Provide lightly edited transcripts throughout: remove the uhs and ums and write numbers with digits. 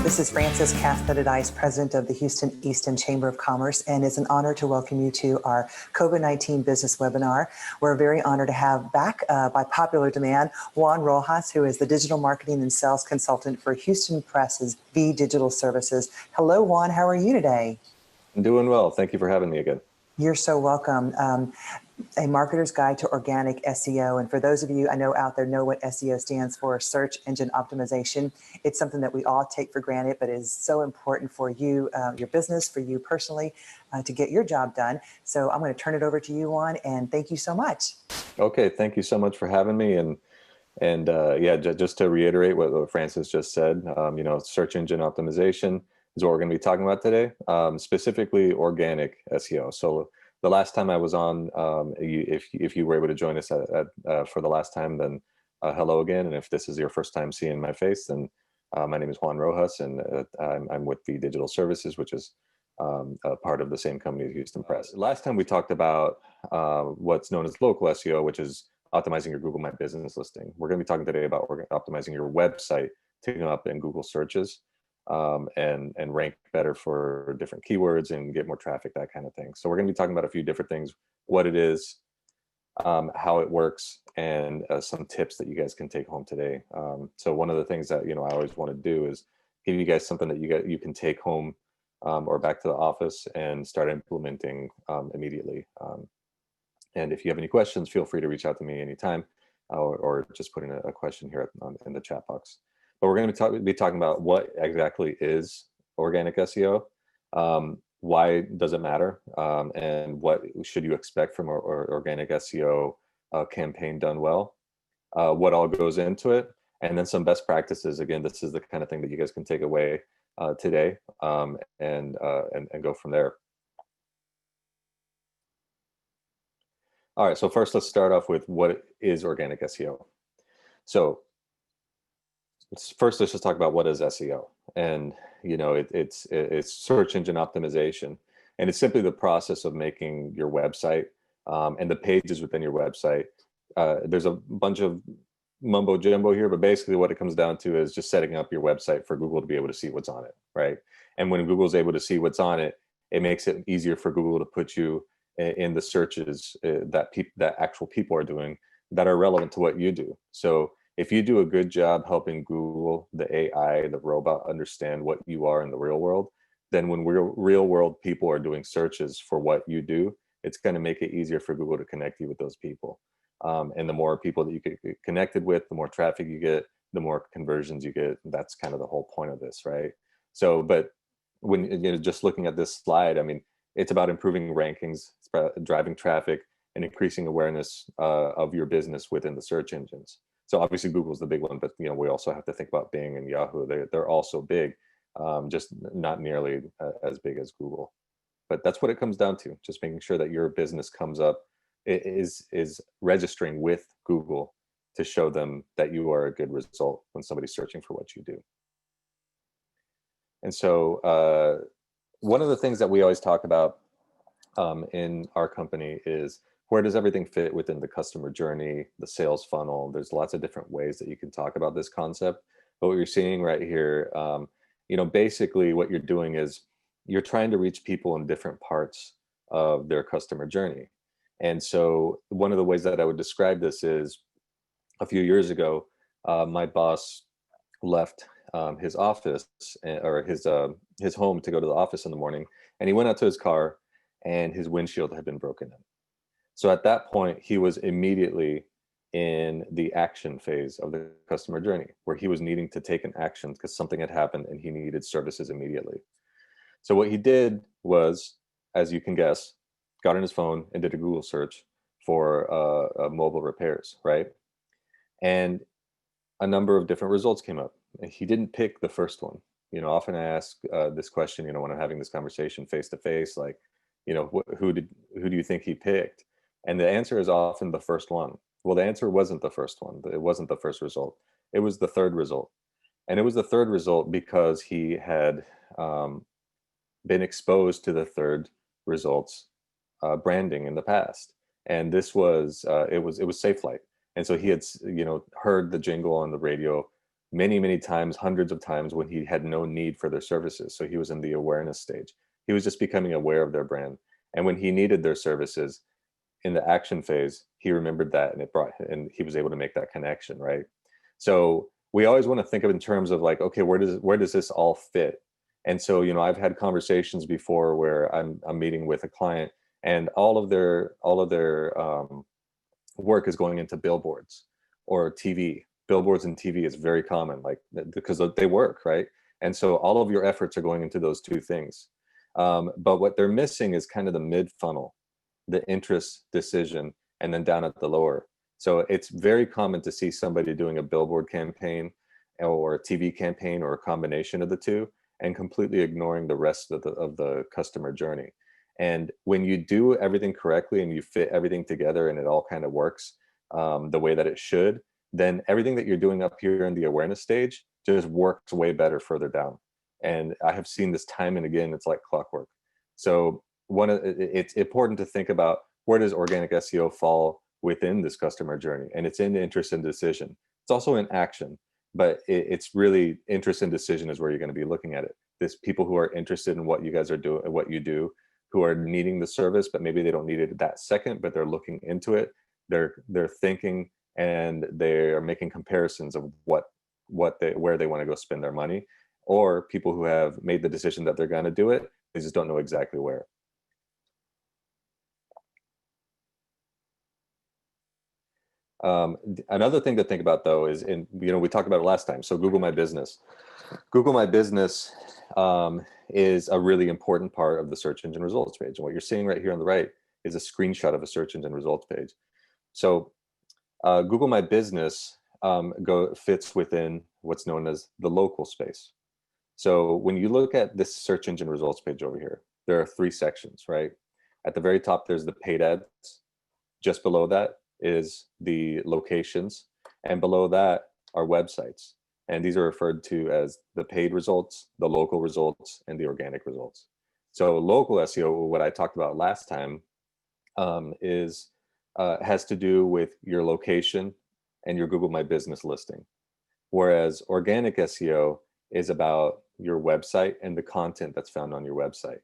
This is Frances Cath-Pettit-Ice, President of the Houston Easton Chamber of Commerce, and it's an honor to welcome you to our COVID-19 business webinar. We're very honored to have back, by popular demand, Juan Rojas, who is the Digital Marketing and Sales Consultant for Houston Press's VDigital Services. Hello, Juan. How are you today? I'm doing well. Thank you for having me again. You're so welcome. A Marketer's Guide to Organic SEO. And for those of you I know out there know what SEO stands for, search engine optimization. It's something that we all take for granted, but is so important for you, your business, for you personally, to get your job done. So I'm going to turn it over to you, Juan, and thank you so much. Okay, thank you so much for having me. And yeah, just to reiterate what Frances just said, search engine optimization is what we're going to be talking about today, specifically organic SEO. So the last time I was on, if you were able to join us for the last time, then hello again. And if this is your first time seeing my face, then my name is Juan Rojas, and I'm with VDigital Services, which is a part of the same company as Houston Press. Last time we talked about what's known as local SEO, which is optimizing your Google My Business listing. We're going to be talking today about optimizing your website to come up in Google searches. And rank better for different keywords and get more traffic, that kind of thing. So we're going to be talking about a few different things, what it is, how it works, and some tips that you guys can take home today. So one of the things that I always want to do is give you guys something that you can take home or back to the office and start implementing immediately. And if you have any questions, feel free to reach out to me anytime, or just put in a question here in the chat box. But we're going to be talking about what exactly is organic SEO, why does it matter, and what should you expect from our organic SEO campaign done well, what all goes into it, and then some best practices. Again, this is the kind of thing that you guys can take away today and go from there. All right, so first let's start off with what is organic SEO. So first, let's just talk about what is SEO. And it's search engine optimization, and it's simply the process of making your website and the pages within your website. There's a bunch of mumbo jumbo here, but basically what it comes down to is just setting up your website for Google to be able to see what's on it, right? And when Google's able to see what's on it, it makes it easier for Google to put you in the searches that actual people are doing that are relevant to what you do. So if you do a good job helping Google, the AI, the robot, understand what you are in the real world, then when real world people are doing searches for what you do, it's going to make it easier for Google to connect you with those people. And the more people that you get connected with, the more traffic you get, the more conversions you get. That's kind of the whole point of this, right? So, but when just looking at this slide, I mean, it's about improving rankings, it's about driving traffic, and increasing awareness of your business within the search engines. So obviously Google's the big one, but we also have to think about Bing and Yahoo. They're also big, just not nearly as big as Google. But that's what it comes down to, just making sure that your business comes up, is registering with Google to show them that you are a good result when somebody's searching for what you do. And so one of the things that we always talk about in our company is, where does everything fit within the customer journey, the sales funnel? There's lots of different ways that you can talk about this concept. But what you're seeing right here, basically what you're doing is you're trying to reach people in different parts of their customer journey. And so one of the ways that I would describe this is, a few years ago, my boss left his office or his home to go to the office in the morning, and he went out to his car, and his windshield had been broken in. So at that point, he was immediately in the action phase of the customer journey, where he was needing to take an action because something had happened and he needed services immediately. So what he did was, as you can guess, got on his phone and did a Google search for mobile repairs, right? And a number of different results came up. And he didn't pick the first one. Often I ask this question, when I'm having this conversation face to face, like, who do you think he picked? And the answer is often the first one. Well, the answer wasn't the first one. It wasn't the first result. It was the third result. And it was the third result because he had been exposed to the third results branding in the past. And this was, it was Safe Flight. And so he had, heard the jingle on the radio many, many times, hundreds of times when he had no need for their services. So he was in the awareness stage. He was just becoming aware of their brand. And when he needed their services in the action phase, he remembered that, and he was able to make that connection, right? So we always want to think of in terms of like, okay, where does this all fit? And so, I've had conversations before where I'm meeting with a client, and all of their work is going into billboards or TV. Billboards and TV is very common, like, because they work, right? And so all of your efforts are going into those two things. But what they're missing is kind of the mid funnel, the interest, decision, and then down at the lower. So it's very common to see somebody doing a billboard campaign or a TV campaign or a combination of the two, and completely ignoring the rest of the customer journey. And when you do everything correctly and you fit everything together and it all kind of works the way that it should, then everything that you're doing up here in the awareness stage just works way better further down. And I have seen this time and again. It's like clockwork. So it's important to think about, where does organic SEO fall within this customer journey? And it's in interest and decision. It's also in action, but it's really interest and decision is where you're going to be looking at it. There's people who are interested in what you guys are doing, what you do, who are needing the service, but maybe they don't need it that second, but they're looking into it. They're thinking, and they are making comparisons of where they want to go spend their money. Or people who have made the decision that they're going to do it, they just don't know exactly where. Another thing to think about, though, is we talked about it last time. So Google My Business. Google My Business is a really important part of the search engine results page. And what you're seeing right here on the right is a screenshot of a search engine results page. So Google My Business fits within what's known as the local space. So when you look at this search engine results page over here, there are 3 sections, right? At the very top, there's the paid ads. Just below that is the locations. And below that are websites. And these are referred to as the paid results, the local results, and the organic results. So local SEO, what I talked about last time, has to do with your location and your Google My Business listing. Whereas organic SEO is about your website and the content that's found on your website.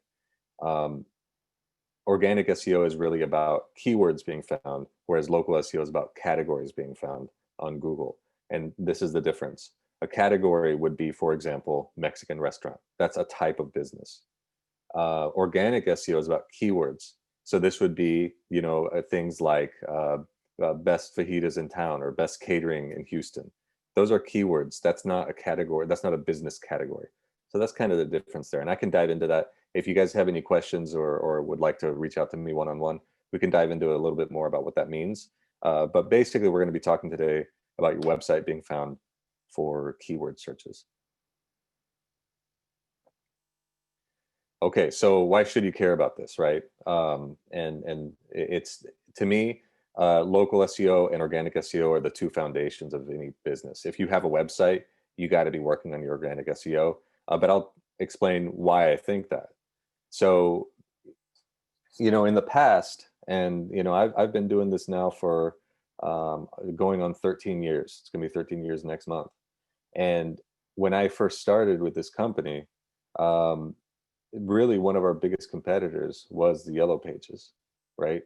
Organic SEO is really about keywords being found, whereas local SEO is about categories being found on Google. And this is the difference. A category would be, for example, Mexican restaurant. That's a type of business. Organic SEO is about keywords. So this would be, things like best fajitas in town or best catering in Houston. Those are keywords. That's not a category. That's not a business category. So that's kind of the difference there. And I can dive into that. If you guys have any questions or would like to reach out to me one-on-one, we can dive into a little bit more about what that means. But basically, we're going to be talking today about your website being found for keyword searches. Okay, so why should you care about this, right? And it's, to me, local SEO and organic SEO are the 2 foundations of any business. If you have a website, you got to be working on your organic SEO. But I'll explain why I think that. So, in the past, and I've been doing this now for going on 13 years. It's gonna be 13 years next month. And when I first started with this company, really one of our biggest competitors was the Yellow Pages, right?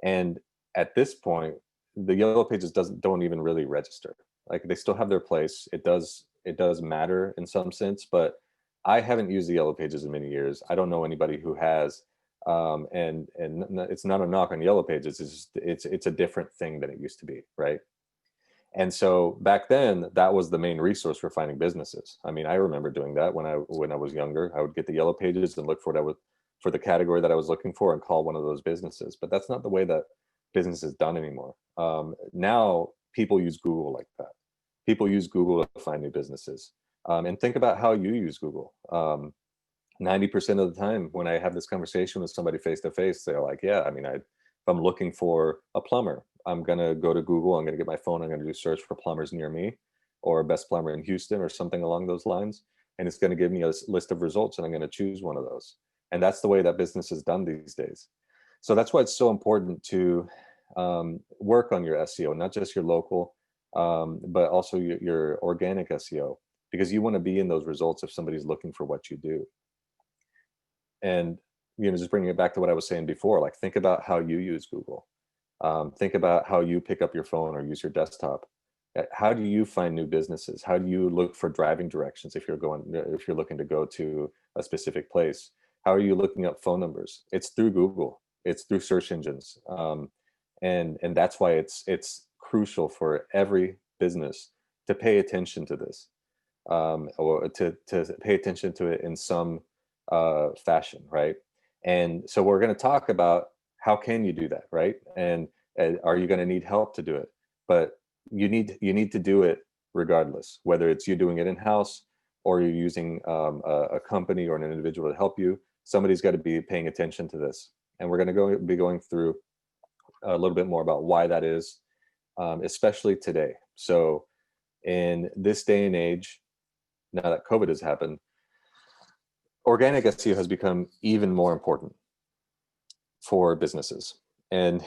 And at this point, the Yellow Pages don't even really register. Like, they still have their place. It does matter in some sense, but I haven't used the Yellow Pages in many years. I don't know anybody who has. And it's not a knock on Yellow Pages. It's a different thing than it used to be, right? And so back then, that was the main resource for finding businesses. I mean, I remember doing that when I was younger. I would get the Yellow Pages and look for for the category that I was looking for and call one of those businesses. But that's not the way that business is done anymore. Now people use Google like that. People use Google to find new businesses. And think about how you use Google. 90% of the time when I have this conversation with somebody face to face, they're like, yeah, I mean, if I'm looking for a plumber, I'm going to go to Google, I'm going to get my phone, I'm going to do search for plumbers near me, or best plumber in Houston, or something along those lines. And it's going to give me a list of results, and I'm going to choose one of those. And that's the way that business is done these days. So that's why it's so important to work on your SEO, not just your local, but also your organic SEO, because you want to be in those results if somebody's looking for what you do. And just bringing it back to what I was saying before, like think about how you use Google. Think about how you pick up your phone or use your desktop. How do you find new businesses? How do you look for driving directions if you're looking to go to a specific place? How are you looking up phone numbers? It's through Google. It's through search engines, and that's why it's crucial for every business to pay attention to this, or to pay attention to it in some fashion, right? And so we're going to talk about how can you do that, right? And are you going to need help to do it? But you need to do it regardless, whether it's you doing it in house or you're using a company or an individual to help you. Somebody's got to be paying attention to this, and we're going to be going through a little bit more about why that is, especially today. So in this day and age, now that COVID has happened, organic SEO has become even more important for businesses. And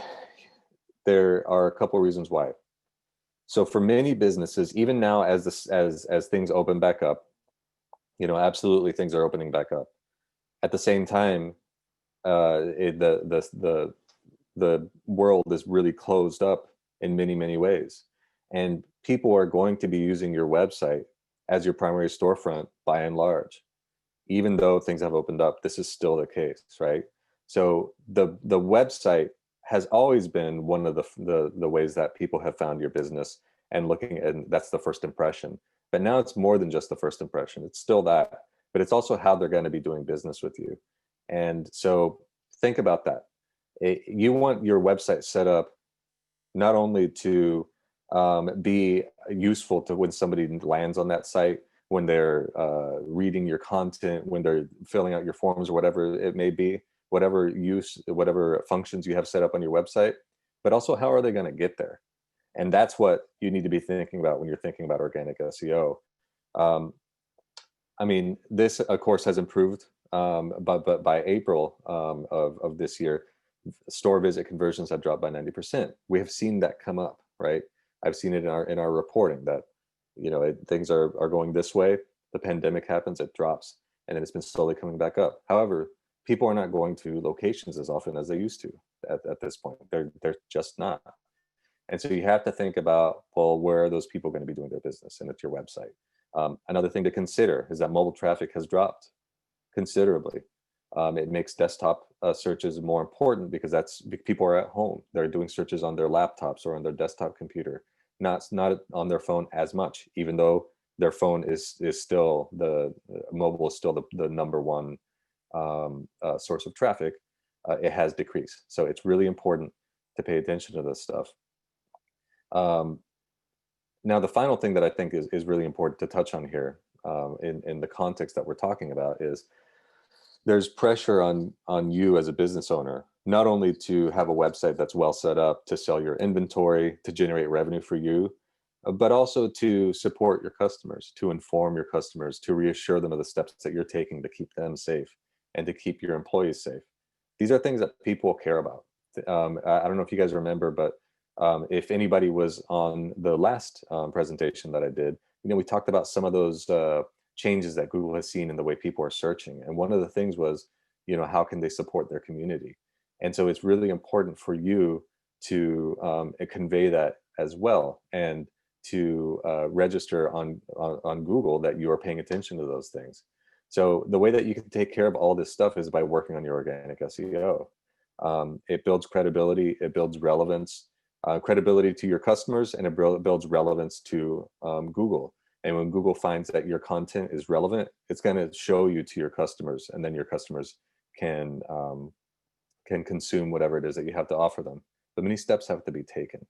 there are a couple of reasons why. So for many businesses, even now as things open back up, absolutely things are opening back up. At the same time, the world is really closed up in many, many ways. And people are going to be using your website as your primary storefront by and large. Even though things have opened up, this is still the case, right? So the website has always been one of the ways that people have found your business and that's the first impression. But now it's more than just the first impression. It's still that, but it's also how they're going to be doing business with you. And so think about that. You want your website set up not only to be useful to when somebody lands on that site, when they're reading your content, when they're filling out your forms or whatever it may be, whatever functions you have set up on your website, but also how are they going to get there? And that's what you need to be thinking about when you're thinking about organic SEO. I mean, this of course has improved, but by April of this year, store visit conversions have dropped by 90%. We have seen that come up, right? I've seen it in our reporting that things are going this way. The pandemic happens, it drops, and then it's been slowly coming back up. However, people are not going to locations as often as they used to at this point. They're just not. And so you have to think about, well, where are those people going to be doing their business? And it's your website. Another thing to consider is that mobile traffic has dropped considerably. It makes desktop searches more important because people are at home. They're doing searches on their laptops or on their desktop computer, not on their phone as much, even though their phone is still mobile is still the number one source of traffic. It has decreased. So it's really important to pay attention to this stuff. Now, the final thing that I think is really important to touch on here in the context that we're talking about is there's pressure on you as a business owner, not only to have a website that's well set up to sell your inventory, to generate revenue for you, but also to support your customers, to inform your customers, to reassure them of the steps that you're taking to keep them safe and to keep your employees safe. These are things that people care about. I don't know if you guys remember, but if anybody was on the last presentation that I did, we talked about some of those changes that Google has seen in the way people are searching. And one of the things was, how can they support their community? And so it's really important for you to convey that as well, and to register on Google that you are paying attention to those things. So the way that you can take care of all this stuff is by working on your organic SEO. It builds credibility, it builds relevance, credibility to your customers, and it builds relevance to Google. And when Google finds that your content is relevant, it's going to show you to your customers, and then your customers can consume whatever it is that you have to offer them. But many steps have to be taken.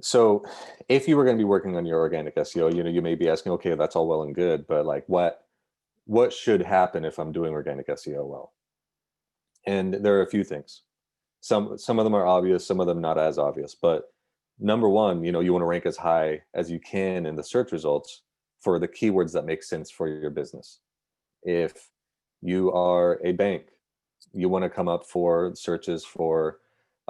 So if you were going to be working on your organic SEO, you may be asking, okay, that's all well and good, but like what should happen if I'm doing organic SEO well? And there are a few things. Some of them are obvious, some of them not as obvious. But number one, you want to rank as high as you can in the search results for the keywords that make sense for your business. If you are a bank, you want to come up for searches for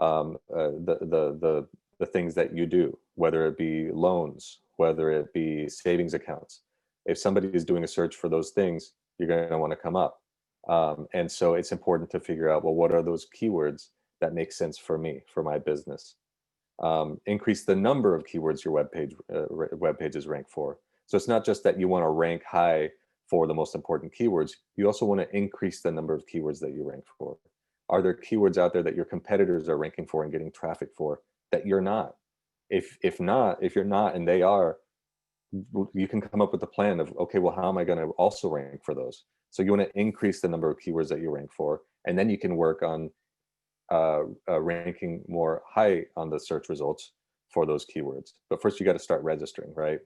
the things that you do, whether it be loans, whether it be savings accounts. If somebody is doing a search for those things, you're going to want to come up. And so it's important to figure out, well, what are those keywords that make sense for me, for my business? Increase the number of keywords your web pages rank for. So it's not just that you want to rank high for the most important keywords. You also want to increase the number of keywords that you rank for. Are there keywords out there that your competitors are ranking for and getting traffic for that you're not? If you're not and they are, you can come up with a plan of, okay, well, how am I going to also rank for those? So you want to increase the number of keywords that you rank for, and then you can work on ranking more high on the search results for those keywords. But first you got to start registering, right?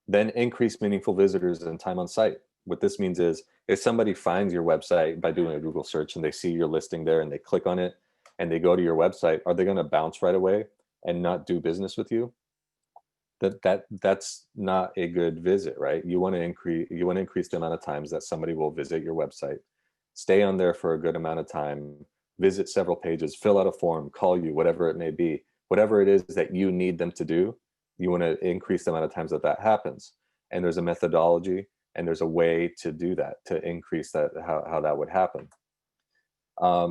Then increase meaningful visitors and time on site. What this means is if somebody finds your website by doing a Google search and they see your listing there and they click on it and they go to your website, are they going to bounce right away and not do business with you? That's not a good visit, right? You want to increase the amount of times that somebody will visit your website, stay on there for a good amount of time, visit several pages, fill out a form, call you, whatever it may be, whatever it is that you need them to do. You want to increase the amount of times that happens. And there's a methodology and there's a way to do that, to increase that, how that would happen.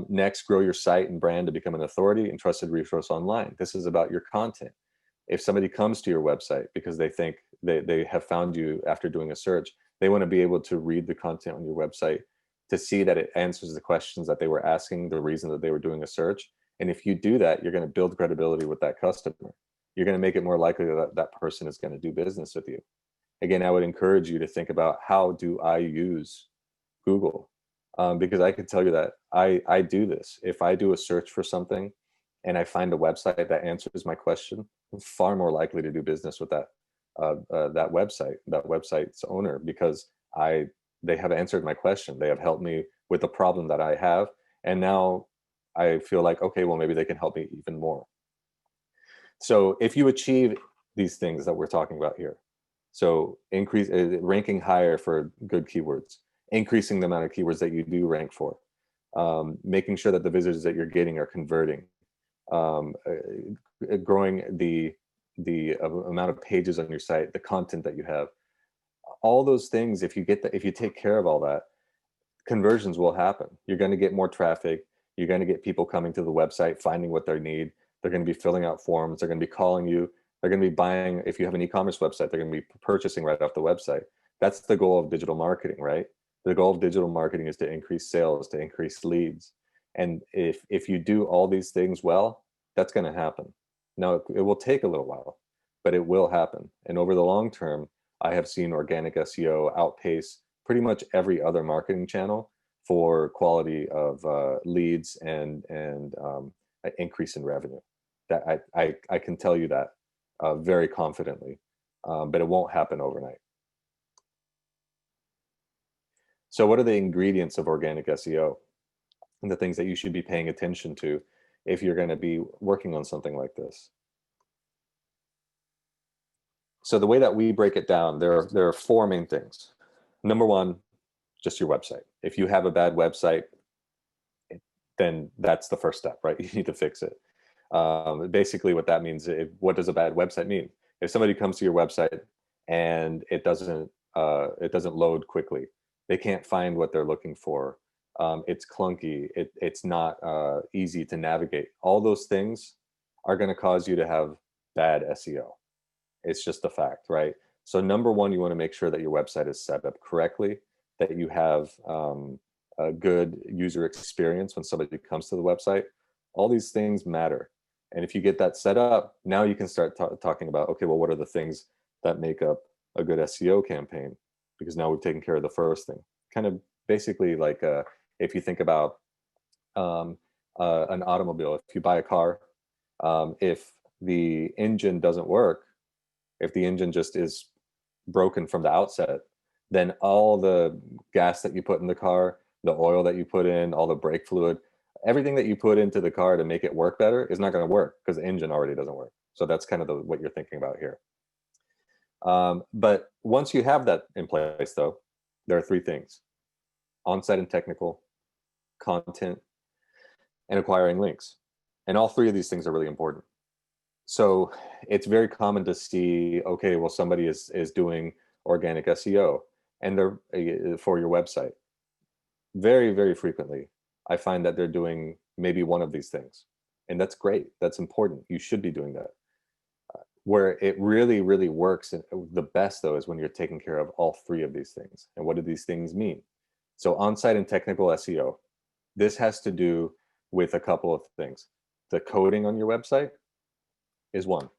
Next, grow your site and brand to become an authority and trusted resource online. This is about your content. If somebody comes to your website because they think they have found you after doing a search, they want to be able to read the content on your website to see that it answers the questions that they were asking, the reason that they were doing a search. And if you do that, you're going to build credibility with that customer. You're going to make it more likely that that person is going to do business with you. Again, I would encourage you to think about, how do I use Google? Because I can tell you that I do this. If I do a search for something and I find a website that answers my question, I'm far more likely to do business with that website's owner, because they have answered my question. They have helped me with the problem that I have. And now I feel like, okay, well, maybe they can help me even more. So if you achieve these things that we're talking about here, so increase ranking higher for good keywords, increasing the amount of keywords that you do rank for, making sure that the visitors that you're getting are converting, growing the amount of pages on your site, the content that you have, all those things. If you take care of all that, conversions will happen. You're going to get more traffic. You're going to get people coming to the website, finding what they need. They're going to be filling out forms. They're going to be calling you. They're going to be buying. If you have an e-commerce website, they're going to be purchasing right off the website. That's the goal of digital marketing, right? The goal of digital marketing is to increase sales, to increase leads. And if you do all these things well, that's going to happen. Now, it will take a little while, but it will happen. And over the long term, I have seen organic SEO outpace pretty much every other marketing channel for quality of leads and increase in revenue. That I can tell you that very confidently, but it won't happen overnight. So what are the ingredients of organic SEO and the things that you should be paying attention to if you're going to be working on something like this? So the way that we break it down, there are four main things. Number one, just your website. If you have a bad website, then that's the first step, right? You need to fix it. Basically what that means, what does a bad website mean? If somebody comes to your website and it doesn't load quickly, they can't find what they're looking for, it's clunky, it's not easy to navigate, all those things are going to cause you to have bad SEO. It's just a fact, right? So number one, you want to make sure that your website is set up correctly, that you have a good user experience when somebody comes to the website. All these things matter. And if you get that set up, now you can start talking about, okay, well, what are the things that make up a good SEO campaign? Because now we've taken care of the first thing. Kind of basically like if you think about an automobile, if you buy a car, if the engine doesn't work, if the engine just is broken from the outset, then all the gas that you put in the car, the oil that you put in, all the brake fluid, everything that you put into the car to make it work better is not going to work because the engine already doesn't work. So that's kind of what you're thinking about here. But once you have that in place, though, there are three things: on-site and technical, content, and acquiring links. And all three of these things are really important. So it's very common to see, okay, well, somebody is doing organic SEO and they're for your website. Very, very frequently, I find that they're doing maybe one of these things. And that's great. That's important. You should be doing that. Where it really, really works, and the best though, is when you're taking care of all three of these things. And what do these things mean? So on-site and technical SEO, this has to do with a couple of things. The coding on your website is one.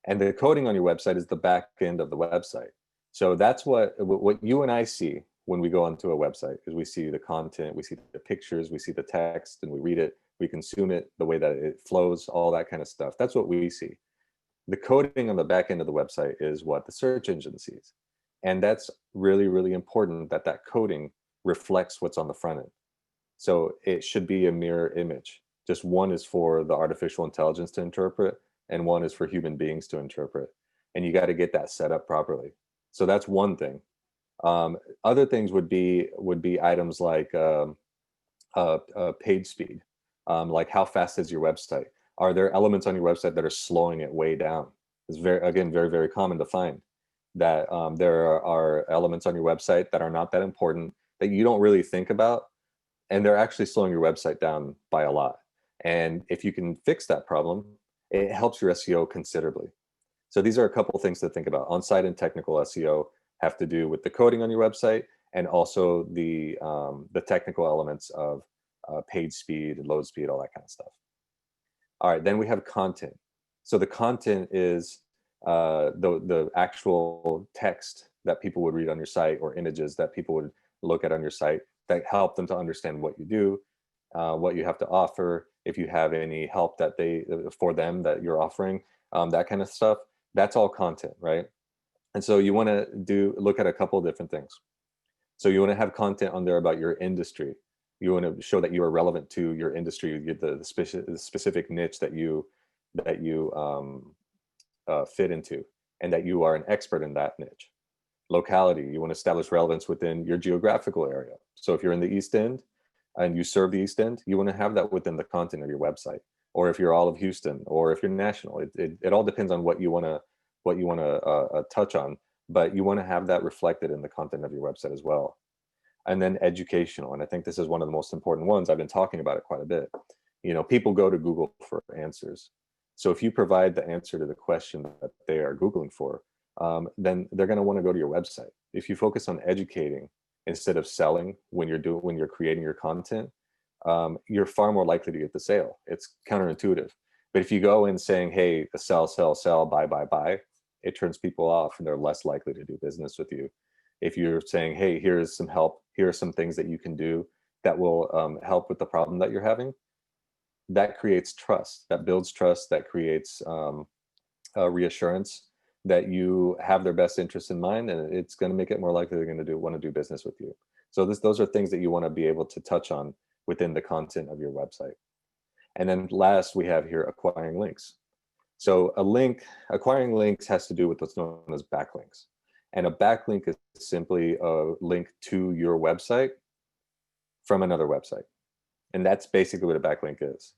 And the coding on your website is the back end of the website. So that's what you and I see when we go onto a website, is we see the content, we see the pictures, we see the text, and we read it, we consume it, the way that it flows, all that kind of stuff. That's what we see. The coding on the back end of the website is what the search engine sees. And that's really, really important, that that coding reflects what's on the front end. So it should be a mirror image. Just one is for the artificial intelligence to interpret, and one is for human beings to interpret. And you got to get that set up properly. So that's one thing. Other things would be items like page speed, like how fast is your website? Are there elements on your website that are slowing it way down? It's very, very common to find that there are elements on your website that are not that important, that you don't really think about, and they're actually slowing your website down by a lot. And if you can fix that problem, it helps your SEO considerably. So these are a couple of things to think about. On-site and technical SEO have to do with the coding on your website, and also the technical elements of page speed, load speed, all that kind of stuff. All right, then we have content. So the content is the actual text that people would read on your site, or images that people would look at on your site, that help them to understand what you do, what you have to offer, if you have any help that for them that you're offering, that kind of stuff. That's all content, right? And so you want to look at a couple of different things. So you want to have content on there about your industry. You want to show that you are relevant to your industry. You get the specific niche that you fit into, and that you are an expert in that niche. Locality, you want to establish relevance within your geographical area. So if you're in the East End and you serve the East End, you want to have that within the content of your website. Or if you're all of Houston, or if you're national, it all depends on what you want to touch on, but you want to have that reflected in the content of your website as well. And then educational, and I think this is one of the most important ones. I've been talking about it quite a bit. People go to Google for answers. So if you provide the answer to the question that they are Googling for, then they're going to want to go to your website. If you focus on educating instead of selling when you're creating your content, you're far more likely to get the sale. It's counterintuitive. But if you go in saying, hey, sell, sell, sell, buy, buy, buy, it turns people off, and they're less likely to do business with you. If you're saying, hey, here's some help, here are some things that you can do that will help with the problem that you're having, that creates trust, that builds trust, that creates reassurance that you have their best interest in mind, and it's going to make it more likely they're going to want to do business with you. So those are things that you want to be able to touch on within the content of your website. And then last, we have here acquiring links. So acquiring links has to do with what's known as backlinks. And a backlink is simply a link to your website from another website. And that's basically what a backlink is.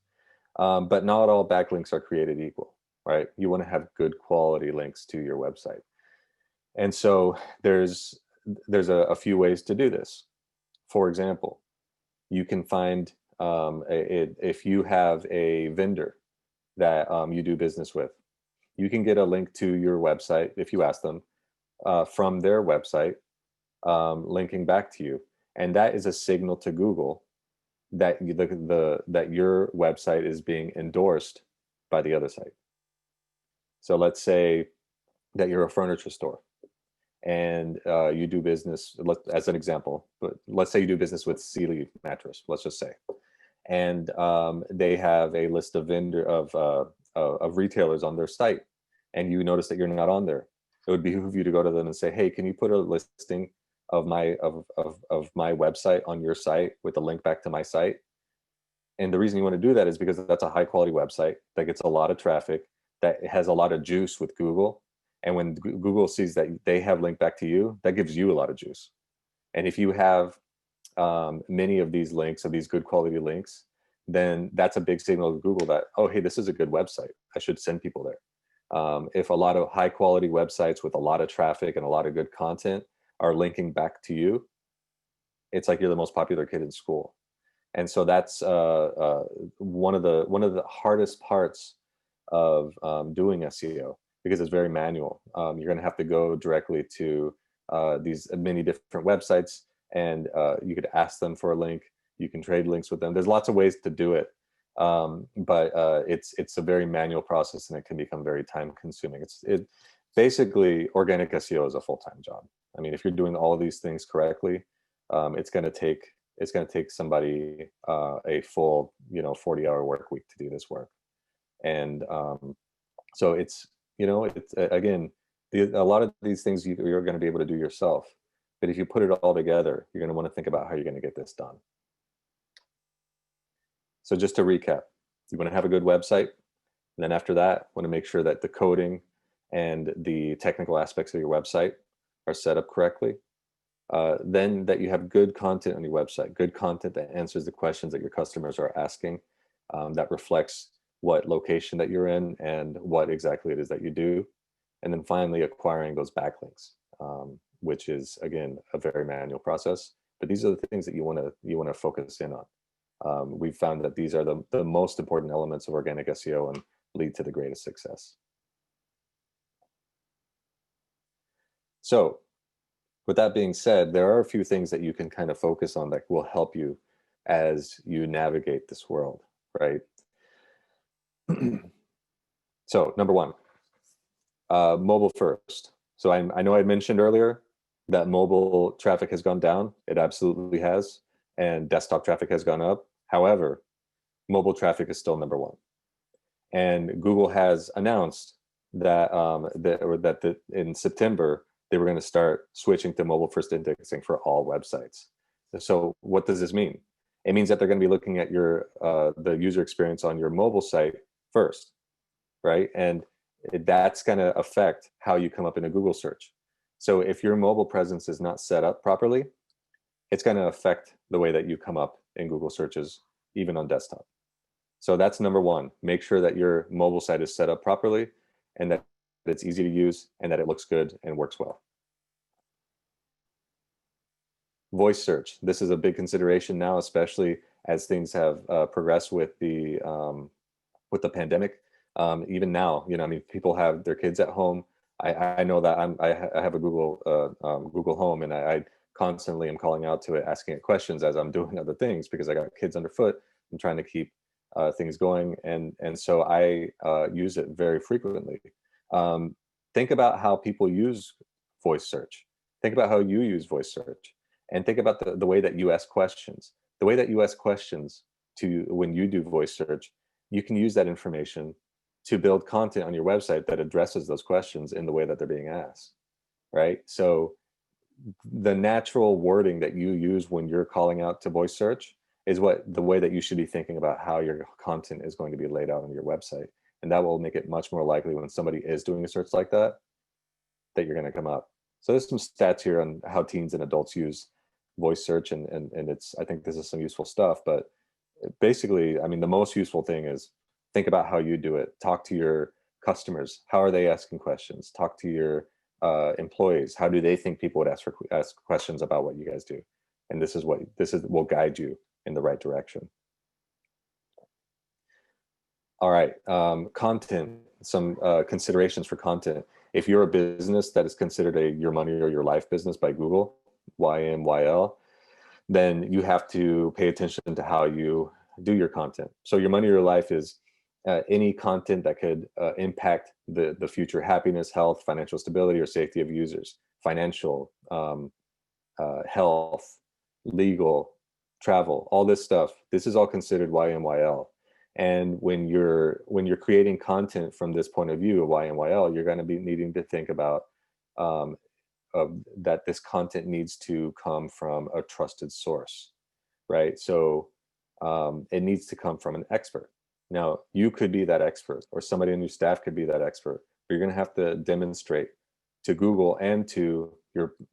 But not all backlinks are created equal, right? You want to have good quality links to your website. And so there's a few ways to do this. For example, you can find, if you have a vendor that you do business with, you can get a link to your website if you ask them, from their website, linking back to you. And that is a signal to Google that that your website is being endorsed by the other site. So let's say that you're a furniture store, and you do business, as an example, but let's say you do business with Sealy Mattress, let's just say, and they have a list of of retailers on their site, and you notice that you're not on there. It would behoove you to go to them and say, hey, can you put a listing of my website on your site with a link back to my site? And the reason you want to do that is because that's a high quality website that gets a lot of traffic, that has a lot of juice with Google. And when Google sees that they have linked back to you, that gives you a lot of juice. And if you have many of these links, of these good quality links, then that's a big signal to Google that, oh, hey, this is a good website. I should send people there. If a lot of high quality websites with a lot of traffic and a lot of good content are linking back to you, it's like you're the most popular kid in school. And so that's one of the hardest parts of doing SEO, because it's very manual. You're going to have to go directly to these many different websites, and you could ask them for a link. You can trade links with them. There's lots of ways to do it, but it's a very manual process, and it can become very time consuming. Basically, organic SEO is a full-time job. I mean, if you're doing all of these things correctly, it's going to take somebody a full 40-hour work week to do this work. And so it's again, a lot of these things you're going to be able to do yourself, but if you put it all together, you're going to want to think about how you're going to get this done. So just to recap, you want to have a good website, and then after that, want to make sure that the coding and the technical aspects of your website are set up correctly. Then that you have good content on your website, good content that answers the questions that your customers are asking, that reflects what location that you're in and what exactly it is that you do. And then finally acquiring those backlinks, which is, again, a very manual process. But these are the things that you want to focus in on. We've found that these are the most important elements of organic SEO and lead to the greatest success. So with that being said, there are a few things that you can kind of focus on that will help you as you navigate this world, right? So number one, mobile first. So I know I mentioned earlier that mobile traffic has gone down. It absolutely has. And desktop traffic has gone up. However, mobile traffic is still number one. And Google has announced that in September, they were going to start switching to mobile first indexing for all websites. So what does this mean? It means that they're going to be looking at your the user experience on your mobile site first, right? And that's going to affect how you come up in a Google search. So if your mobile presence is not set up properly, it's going to affect the way that you come up in Google searches, even on desktop. So that's number one. Make sure that your mobile site is set up properly and that it's easy to use and that it looks good and works well. Voice search. This is a big consideration now, especially as things have progressed with the pandemic. Even now, I mean, people have their kids at home. I know that I have a Google Home, and I constantly am calling out to it, asking it questions as I'm doing other things, because I got kids underfoot. I'm trying to keep things going, and so I use it very frequently. Think about how people use voice search. Think about how you use voice search, and think about the way that you ask questions. The way that you ask questions when you do voice search, you can use that information to build content on your website that addresses those questions in the way that they're being asked, right? So the natural wording that you use when you're calling out to voice search is the way that you should be thinking about how your content is going to be laid out on your website. And that will make it much more likely when somebody is doing a search like that you're going to come up. So there's some stats here on how teens and adults use voice search, and I think this is some useful stuff. But basically, I mean, the most useful thing is think about how you do it. Talk to your customers. How are they asking questions? Talk to your employees. How do they think people would ask questions about what you guys do? And this will guide you in the right direction. All right, content. Some considerations for content. If you're a business that is considered a your money or your life business by Google, YMYL, then you have to pay attention to how you do your content. So your money or your life is any content that could impact the future happiness, health, financial stability, or safety of users, financial, health, legal, travel, all this stuff. This is all considered YMYL. And when you're creating content from this point of view of YMYL, you're going to be needing to think about that this content needs to come from a trusted source, right? So it needs to come from an expert. Now, you could be that expert, or somebody on your staff could be that expert, but you're going to have to demonstrate to Google and to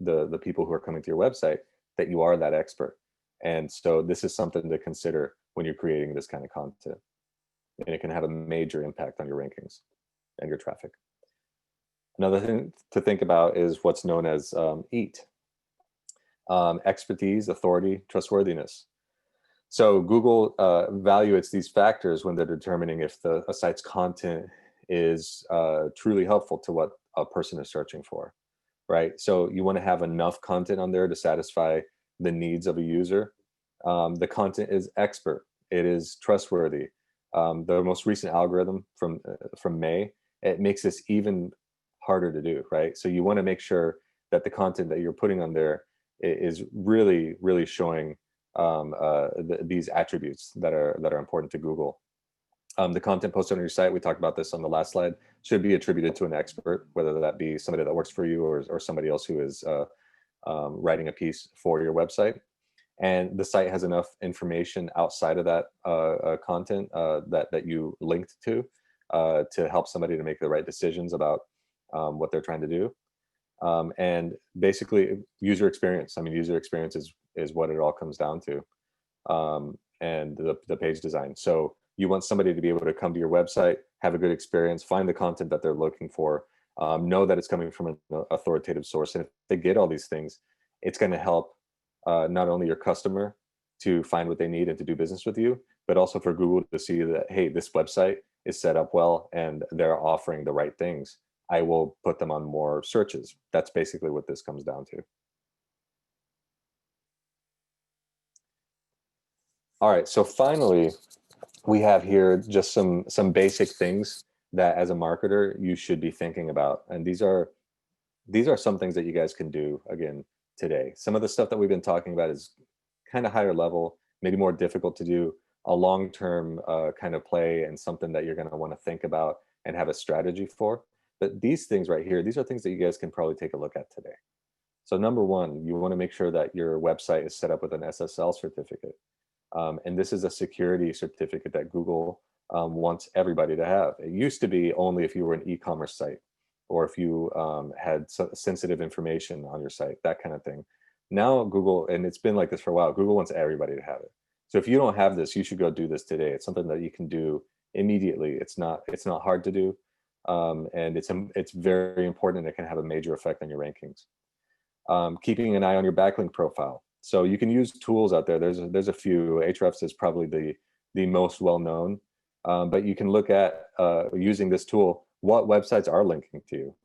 the people who are coming to your website that you are that expert. And so this is something to consider when you're creating this kind of content. And it can have a major impact on your rankings and your traffic. Another thing to think about is what's known as EAT. Expertise, authority, trustworthiness. So Google evaluates these factors when they're determining if a site's content is truly helpful to what a person is searching for, right? So you want to have enough content on there to satisfy the needs of a user. The content is expert. It is trustworthy. The most recent algorithm from May, it makes this even harder to do, right? So you want to make sure that the content that you're putting on there is really, really showing these attributes that are important to Google. The content posted on your site, we talked about this on the last slide, should be attributed to an expert, whether that be somebody that works for you or somebody else who is writing a piece for your website. And the site has enough information outside of that content that you linked to help somebody to make the right decisions about what they're trying to do. And basically user experience. I mean, user experience is what it all comes down to, and the page design. So you want somebody to be able to come to your website, have a good experience, find the content that they're looking for, know that it's coming from an authoritative source. And if they get all these things, it's going to help not only your customer to find what they need and to do business with you, but also for Google to see that, hey, this website is set up well and they're offering the right things. I will put them on more searches. That's basically what this comes down to. All right, so finally, we have here just some basic things that as a marketer you should be thinking about. And these are some things that you guys can do again today. Some of the stuff that we've been talking about is kind of higher level, maybe more difficult to do, a long-term kind of play, and something that you're going to want to think about and have a strategy for. But these things right here, these are things that you guys can probably take a look at today. So number one, you want to make sure that your website is set up with an SSL certificate. And this is a security certificate that Google wants everybody to have. It used to be only if you were an e-commerce site or if you had sensitive information on your site, that kind of thing. Now Google, and it's been like this for a while, Google wants everybody to have it. So if you don't have this, you should go do this today. It's something that you can do immediately. It's not hard to do. And it's very important, and it can have a major effect on your rankings. Keeping an eye on your backlink profile. So you can use tools out there. There's a few. Ahrefs is probably the most well-known, but you can look at using this tool, what websites are linking to you,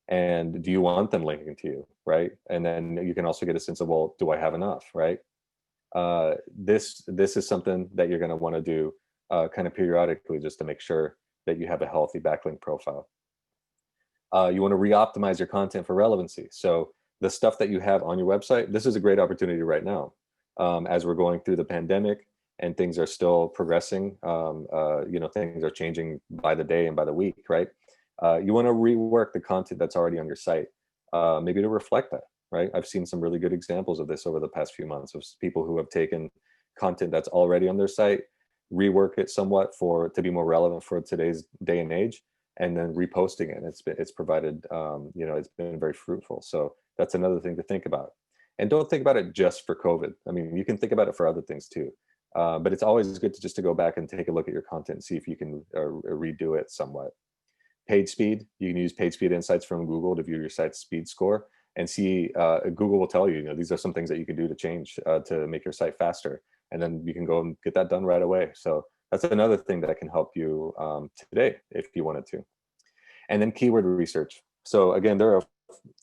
and do you want them linking to you, right? And then you can also get a sense of, well, do I have enough, right? This is something that you're going to want to do kind of periodically, just to make sure that you have a healthy backlink profile. You want to re-optimize your content for relevancy. So the stuff that you have on your website, this is a great opportunity right now. As we're going through the pandemic and things are still progressing, things are changing by the day and by the week, right? You want to rework the content that's already on your site, maybe to reflect that, right? I've seen some really good examples of this over the past few months of people who have taken content that's already on their site, rework it somewhat to be more relevant for today's day and age, and then reposting it. It's provided, it's been very fruitful. So that's another thing to think about. And don't think about it just for COVID. I mean, you can think about it for other things too. But it's always good to go back and take a look at your content and see if you can redo it somewhat. Page speed, you can use page speed insights from Google to view your site's speed score and see, Google will tell you, these are some things that you can do to change to make your site faster. And then you can go and get that done right away. So that's another thing that can help you today if you wanted to. And then keyword research. So again, there are a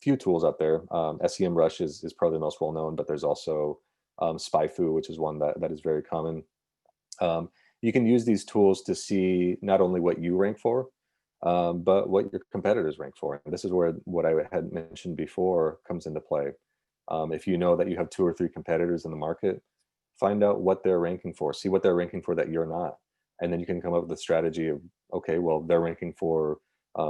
few tools out there. SEMrush is probably the most well-known, but there's also SpyFu, which is one that is very common. You can use these tools to see not only what you rank for, but what your competitors rank for. And this is where what I had mentioned before comes into play. If you know that you have 2 or 3 competitors in the market, find out what they're ranking for, see what they're ranking for that you're not. And then you can come up with a strategy of, okay, well, they're ranking for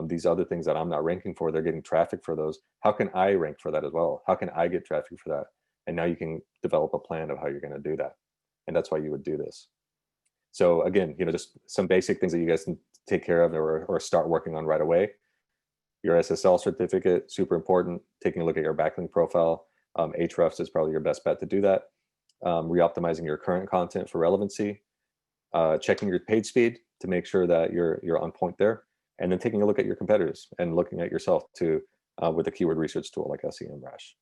these other things that I'm not ranking for. They're getting traffic for those. How can I rank for that as well? How can I get traffic for that? And now you can develop a plan of how you're going to do that. And that's why you would do this. So again, just some basic things that you guys can take care of or start working on right away. Your SSL certificate, super important. Taking a look at your backlink profile. Ahrefs is probably your best bet to do that. Re-optimizing your current content for relevancy. checking your page speed to make sure that you're on point there, and then taking a look at your competitors and looking at yourself too with a keyword research tool like SEMrush.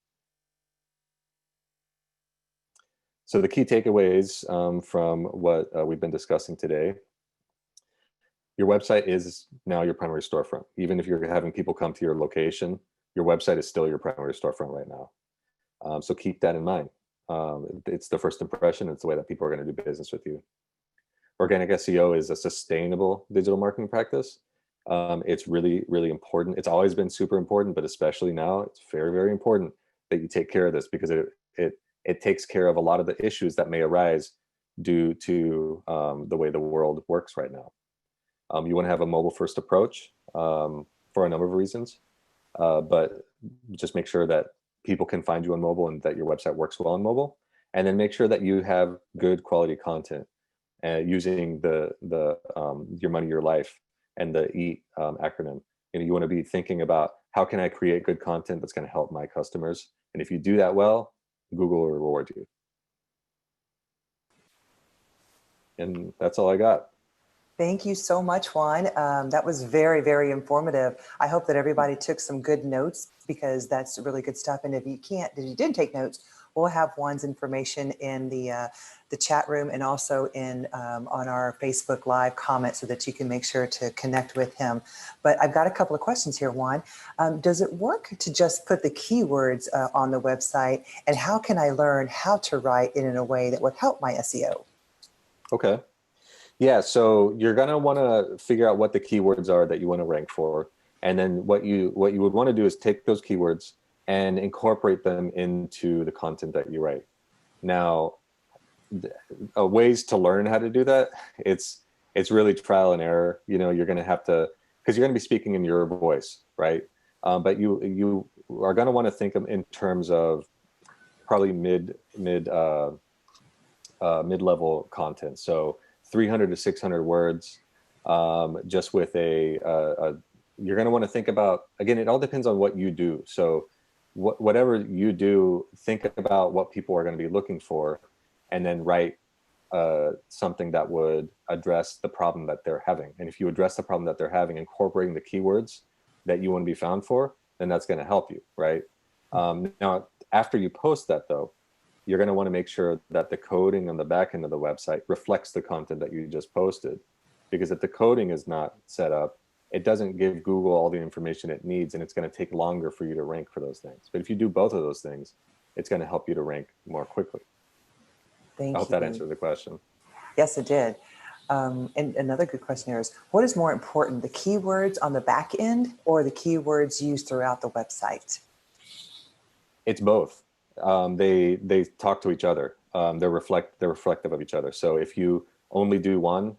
So the key takeaways from what we've been discussing today: your website is now your primary storefront. Even if you're having people come to your location, your website is still your primary storefront right now. So keep that in mind. It's the first impression. It's the way that people are going to do business with you. Organic SEO is a sustainable digital marketing practice. It's really, really important. It's always been super important, but especially now, it's very, very important that you take care of this, because it takes care of a lot of the issues that may arise due to the way the world works right now. You want to have a mobile-first approach for a number of reasons, but just make sure that people can find you on mobile and that your website works well on mobile, and then make sure that you have good quality content using the your money, your life, and the EAT acronym. You want to be thinking about, how can I create good content that's going to help my customers? And if you do that well, Google will reward you. And that's all I got. Thank you so much, Juan. That was very, very informative. I hope that everybody took some good notes, because that's really good stuff. And if you didn't take notes, we'll have Juan's information in the chat room, and also in on our Facebook Live comments, so that you can make sure to connect with him. But I've got a couple of questions here, Juan. Does it work to just put the keywords on the website? And how can I learn how to write it in a way that would help my SEO? Okay. Yeah, so you're gonna want to figure out what the keywords are that you want to rank for, and then what you would want to do is take those keywords and incorporate them into the content that you write. Now, ways to learn how to do that, it's really trial and error. You're going to have to, because you're going to be speaking in your voice, right? But you are going to want to think in terms of probably mid-level content. So 300 to 600 words, just with you're going to want to think about, again, it all depends on what you do. So whatever you do, think about what people are going to be looking for, and then write something that would address the problem that they're having. And if you address the problem that they're having, incorporating the keywords that you want to be found for, then that's going to help you, right? Now, after you post that, though, you're going to want to make sure that the coding on the back end of the website reflects the content that you just posted. Because if the coding is not set up, it doesn't give Google all the information it needs, and it's going to take longer for you to rank for those things. But if you do both of those things, it's going to help you to rank more quickly. Thank you. I hope that answered the question. Yes, it did. And another good question here is, what is more important, the keywords on the back end or the keywords used throughout the website? It's both. They talk to each other. They're reflective of each other. So if you only do one,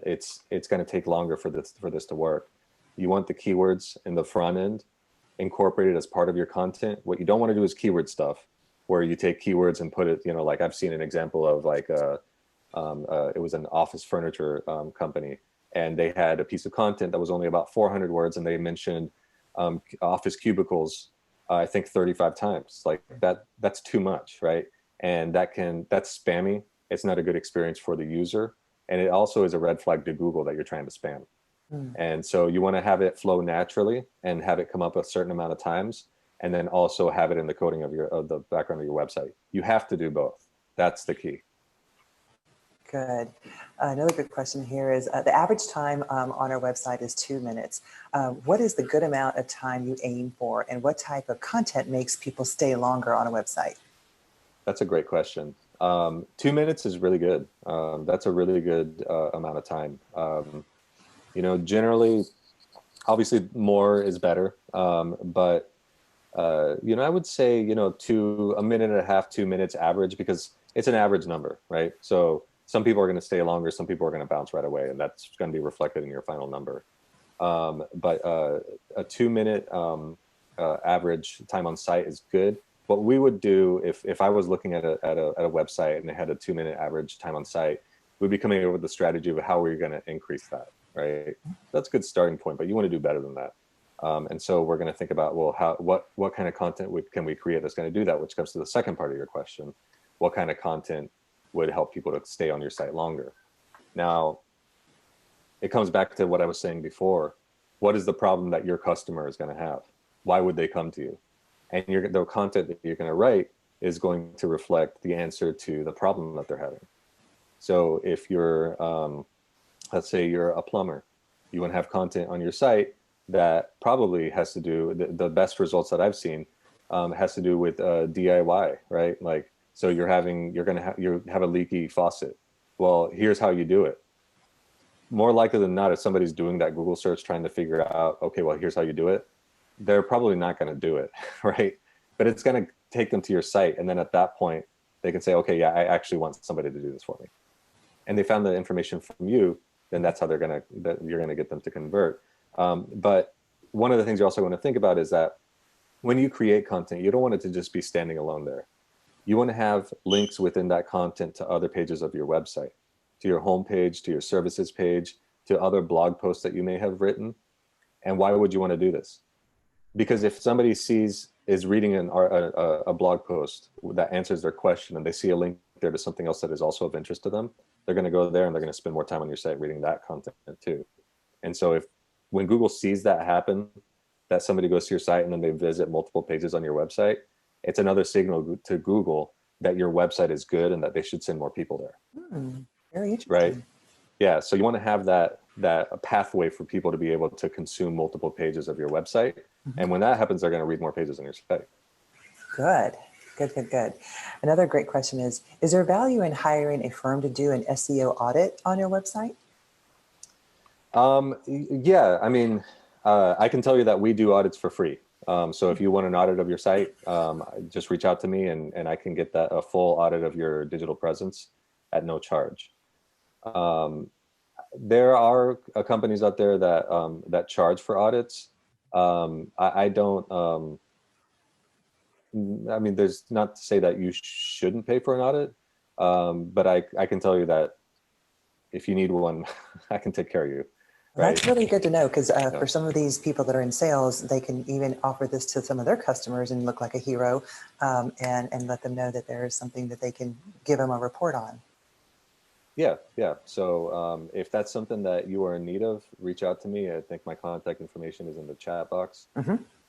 it's going to take longer for this to work. You want the keywords in the front end incorporated as part of your content. What you don't want to do is keyword stuff, where you take keywords and put it, like I've seen an example of it was an office furniture company, and they had a piece of content that was only about 400 words, and they mentioned office cubicles, I think 35 times. Like that's too much, right? And that's spammy. It's not a good experience for the user. And it also is a red flag to Google that you're trying to spam. And so you want to have it flow naturally and have it come up a certain amount of times, and then also have it in the coding of the background of your website. You have to do both. That's the key. Good. Another good question here is, the average time on our website is 2 minutes. What is the good amount of time you aim for, and what type of content makes people stay longer on a website? That's a great question. 2 minutes is really good. That's a really good amount of time. Generally, obviously more is better. But I would say, to a minute and a half, 2 minutes average, because it's an average number, right? So some people are going to stay longer, some people are going to bounce right away, and that's going to be reflected in your final number. But a 2 minute average time on site is good. What we would do if I was looking at a website and they had a 2 minute average time on site, we'd be coming up with a strategy of how we're going to increase that, right? That's a good starting point, but you want to do better than that. And so we're going to think about, well, what kind of content can we create that's going to do that, which comes to the second part of your question. What kind of content would help people to stay on your site longer? Now, it comes back to what I was saying before. What is the problem that your customer is going to have? Why would they come to you? And the content that you're going to write is going to reflect the answer to the problem that they're having. So if you're, let's say you're a plumber, you want to have content on your site that probably has to do, the best results that I've seen has to do with DIY, right? Like, so you have a leaky faucet. Well, here's how you do it. More likely than not, if somebody's doing that Google search trying to figure out, okay, well, here's how you do it, they're probably not going to do it, right? But it's going to take them to your site. And then at that point, they can say, okay, yeah, I actually want somebody to do this for me. And they found the information from you, then that's how you're going to get them to convert. But one of the things you also want to think about is that when you create content, you don't want it to just be standing alone there. You want to have links within that content to other pages of your website, to your homepage, to your services page, to other blog posts that you may have written. And why would you want to do this? Because if somebody is reading a blog post that answers their question and they see a link there to something else that is also of interest to them, they're going to go there and they're going to spend more time on your site reading that content too. And so when Google sees that happen, that somebody goes to your site and then they visit multiple pages on your website, it's another signal to Google that your website is good and that they should send more people there. Very interesting. Right? Yeah. So you want to have that pathway for people to be able to consume multiple pages of your website. And when that happens, they're going to read more pages on your site. Good. Another great question is there value in hiring a firm to do an SEO audit on your website? Yeah, I mean, I can tell you that we do audits for free. So if you want an audit of your site, just reach out to me and I can get a full audit of your digital presence at no charge. There are companies out there that charge for audits. I don't, I mean, there's not to say that you shouldn't pay for an audit, but I can tell you that if you need one, I can take care of you. Right? That's really good to know because for some of these people that are in sales, they can even offer this to some of their customers and look like a hero and let them know that there is something that they can give them a report on. Yeah. So if that's something that you are in need of, reach out to me. I think my contact information is in the chat box.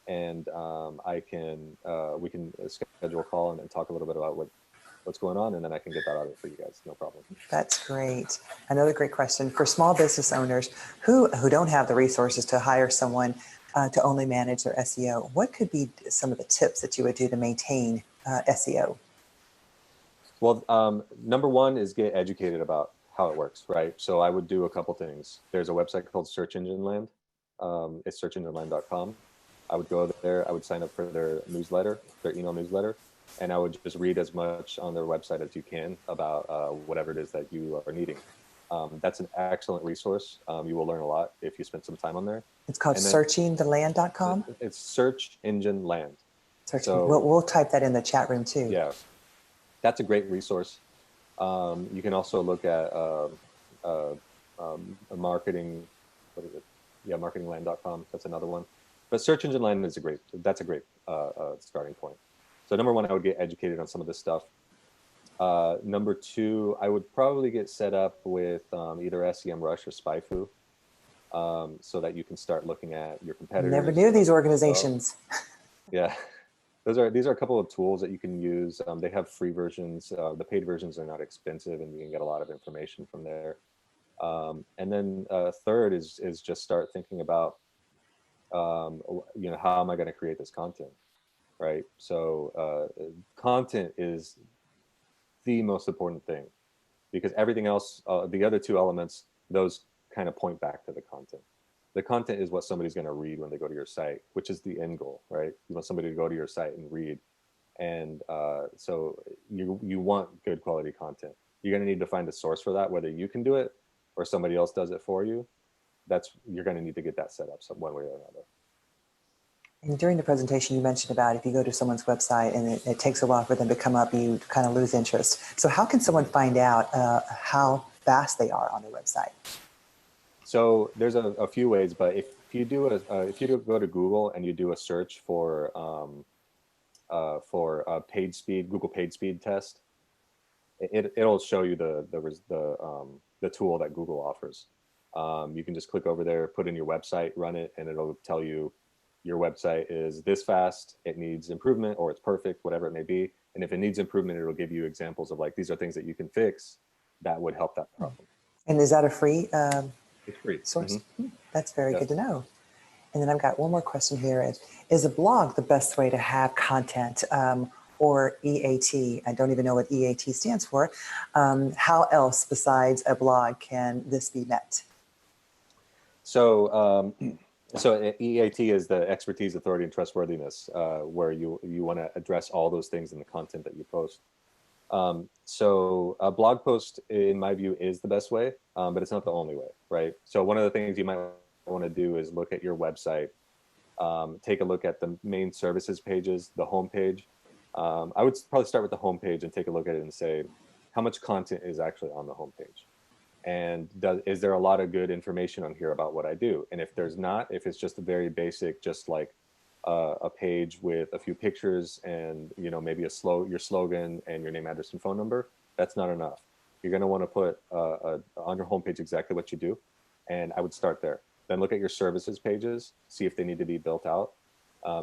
And we can schedule a call and talk a little bit about what's going on, and then I can get that audit for you guys. No problem. That's great. Another great question for small business owners who don't have the resources to hire someone to only manage their SEO. What could be some of the tips that you would do to maintain SEO? Well, number one is get educated about how it works, right? So I would do a couple things. There's a website called Search Engine Land. It's searchengineland.com. I would go there. I would sign up for their newsletter, their email newsletter, and I would just read as much on their website as you can about whatever it is that you are needing. That's an excellent resource. You will learn a lot if you spend some time on there. It's called searchingtheland.com? It's Search Engine Land. So we'll type that in the chat room too. Yeah, that's a great resource. You can also look at marketing, what is it? Yeah, marketingland.com. That's another one. But Search Engine Land is a great starting point. So number one, I would get educated on some of this stuff. Number two, I would probably get set up with either SEMrush or SpyFu, so that you can start looking at your competitors. Never knew these organizations. Yeah, these are a couple of tools that you can use. They have free versions. The paid versions are not expensive, and you can get a lot of information from there. And then third is just start thinking about, how am I going to create this content? Right. So content is the most important thing, because everything else, the other two elements, those kind of point back to the content. The content is what somebody's going to read when they go to your site, which is the end goal, right? You want somebody to go to your site and read. And so you want good quality content. You're going to need to find a source for that, whether you can do it or somebody else does it for you. You're going to need to get that set up one way or another. And during the presentation, you mentioned about if you go to someone's website and it takes a while for them to come up, you kind of lose interest. So how can someone find out how fast they are on their website? So there's a few ways, but if you go to Google and you do a search for paid speed, Google paid speed test, it'll show you the the tool that Google offers. You can just click over there, put in your website, run it, and it'll tell you your website is this fast, it needs improvement, or it's perfect, whatever it may be. And if it needs improvement, it'll give you examples of like, these are things that you can fix that would help that problem. And is that a free It's free. source? Mm-hmm. That's very Yep. good to know. And then I've got one more question here. Is a blog the best way to have content, or EAT? I don't even know what EAT stands for. How else besides a blog can this be met? So, so EAT is the expertise, authority, and trustworthiness, where you want to address all those things in the content that you post. So a blog post, in my view, is the best way, but it's not the only way, right? So one of the things you might want to do is look at your website, take a look at the main services pages, the homepage. I would probably start with the homepage and take a look at it and say, how much content is actually on the homepage? And is there a lot of good information on here about what I do? And if there's not, if it's just a very basic, just like a page with a few pictures and, you know, maybe your slogan and your name, address, and phone number, that's not enough. You're going to want to put on your homepage exactly what you do. And I would start there. Then look at your services pages, see if they need to be built out.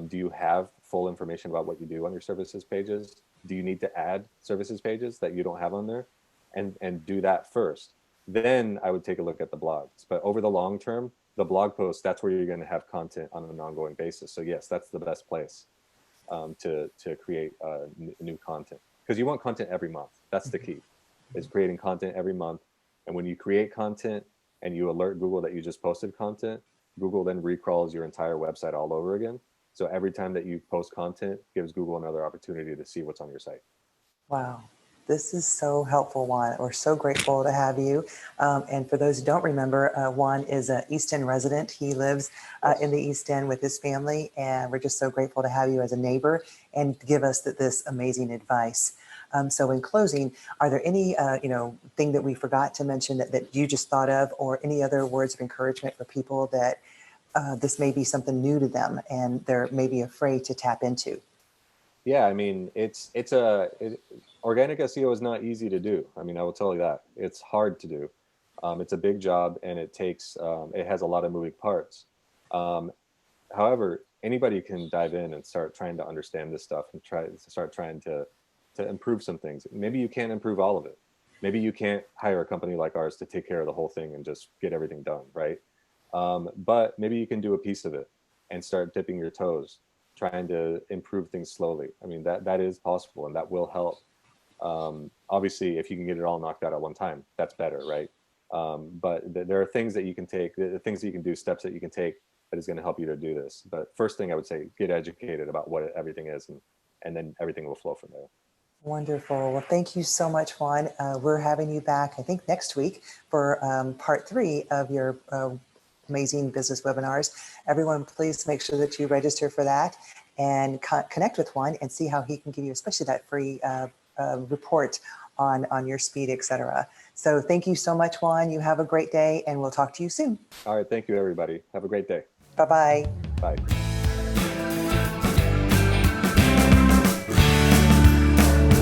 Do you have full information about what you do on your services pages? Do you need to add services pages that you don't have on there? And do that first. Then I would take a look at the blogs. But over the long term, the blog post, that's where you're going to have content on an ongoing basis. So yes, that's the best place to create new content, because you want content every month. That's the key, is creating content every month. And when you create content and you alert Google that you just posted content, Google then recrawls your entire website all over again. So every time that you post content gives Google another opportunity to see what's on your site. Wow. This is so helpful, Juan. We're so grateful to have you. And for those who don't remember, Juan is an East End resident. He lives in the East End with his family, and we're just so grateful to have you as a neighbor and give us this amazing advice. So in closing, are there any thing that we forgot to mention that you just thought of, or any other words of encouragement for people that this may be something new to them and they're maybe afraid to tap into? Yeah, I mean, organic SEO is not easy to do. I mean, I will tell you that. It's hard to do. It's a big job, and it has a lot of moving parts. However, anybody can dive in and start trying to understand this stuff and start trying to improve some things. Maybe you can't improve all of it. Maybe you can't hire a company like ours to take care of the whole thing and just get everything done, right? But maybe you can do a piece of it and start dipping your toes, trying to improve things slowly. I mean, that is possible, and that will help. Obviously, if you can get it all knocked out at one time, that's better, right? But there are things that you can take, the things that you can do, steps that you can take that is going to help you to do this. But first thing I would say, get educated about what everything is, and then everything will flow from there. Wonderful. Well, thank you so much, Juan. We're having you back, I think, next week for part 3 of your amazing business webinars. Everyone, please make sure that you register for that and connect with Juan and see how he can give you, especially that free report on your speed, etc. So thank you so much, Juan. You have a great day, and we'll talk to you soon. All right. Thank you, everybody. Have a great day. Bye-bye. Bye.